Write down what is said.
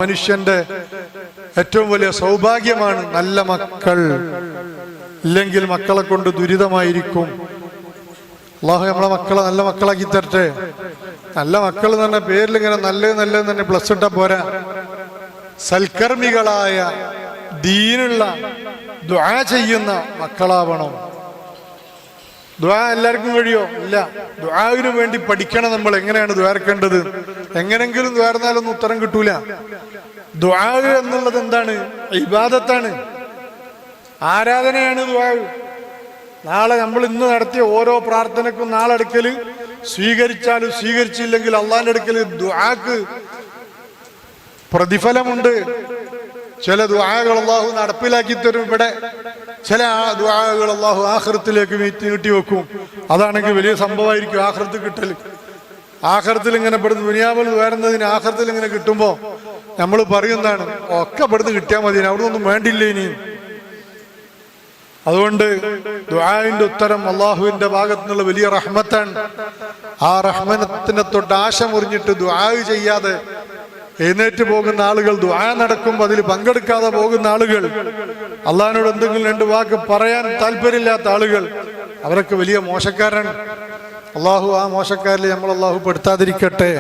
മനുഷ്യന്റെ ഏറ്റവും വലിയ സൗഭാഗ്യമാണ് നല്ല മക്കൾ. ഇല്ലെങ്കിൽ മക്കളെ കൊണ്ട് ദുരിതമായിരിക്കും. അള്ളാഹു നമ്മളെ മക്കളെ നല്ല മക്കളാക്കി തരട്ടെ. നല്ല മക്കൾ എന്ന് പറഞ്ഞ പേരിൽ ഇങ്ങനെ നല്ലത് തന്നെ പ്ലസ് ഇട്ടാ പോരാ. സൽക്കർമ്മികളായ ദീനുള്ള ദുആ ചെയ്യുന്ന മക്കളാവണം. ദുആ എല്ലാവർക്കും കഴിയോ? ഇല്ല. ദുആവിന് വേണ്ടി പഠിക്കണം. നമ്മൾ എങ്ങനെയാണ് ദ്വാരക്കേണ്ടത്. എങ്ങനെങ്കിലും ദ്വാരന്നാലൊന്നും ഉത്തരം കിട്ടൂല. ദുആ എന്നുള്ളത് എന്താണ്? ഇബാദത്താണ്, ആരാധനയാണ് ദുആ. നാളെ നമ്മൾ ഇന്ന് നടത്തിയ ഓരോ പ്രാർത്ഥനക്കും നാളെ അടുക്കല് സ്വീകരിച്ചാലും സ്വീകരിച്ചില്ലെങ്കിൽ അള്ളാന്റെ അടുക്കല് ദുആക്ക് പ്രതിഫലമുണ്ട്. ചില ദുആകൾ അള്ളാഹു നടപ്പിലാക്കി തരും. ഇവിടെ ചില ദുആകൾ അള്ളാഹു ആഖിറത്തിലേക്ക് നീട്ടി വെക്കും. അതാണെങ്കിൽ വലിയ സംഭവമായിരിക്കും ആഖിറത്ത് കിട്ടൽ. ആഖിറത്തിൽ ഇങ്ങനെ പെടുന്നു ദുനിയാവിൽ വരുന്നതിന് ആഖിറത്തിൽ ഇങ്ങനെ കിട്ടുമ്പോ നമ്മൾ പറയുന്നതാണ്, ഒക്കെ പെടുന്ന് കിട്ടിയാൽ മതി, അവിടെ ഒന്നും വേണ്ടില്ല ഇനി. അതുകൊണ്ട് ദുആഇന്റെ ഉത്തരം അള്ളാഹുവിന്റെ ഭാഗത്തു നിന്നുള്ള വലിയ റഹ്മത്താണ്. ആ റഹ്മത്തിനെ തൊട്ട് ആശ മുറിഞ്ഞിട്ട് ദുആ ചെയ്യാതെ എഴുന്നേറ്റ് പോകുന്ന ആളുകൾ, ദുആ നടക്കുമ്പോൾ അതിൽ പങ്കെടുക്കാതെ പോകുന്ന ആളുകൾ, അള്ളാഹിനോട് എന്തെങ്കിലും രണ്ട് വാക്ക് പറയാൻ താല്പര്യമില്ലാത്ത ആളുകൾ, അവരൊക്കെ വലിയ മോശക്കാരാണ്. അള്ളാഹു ആ മോശക്കാരിൽ നമ്മൾ അള്ളാഹു പെടുത്താതിരിക്കട്ടെ.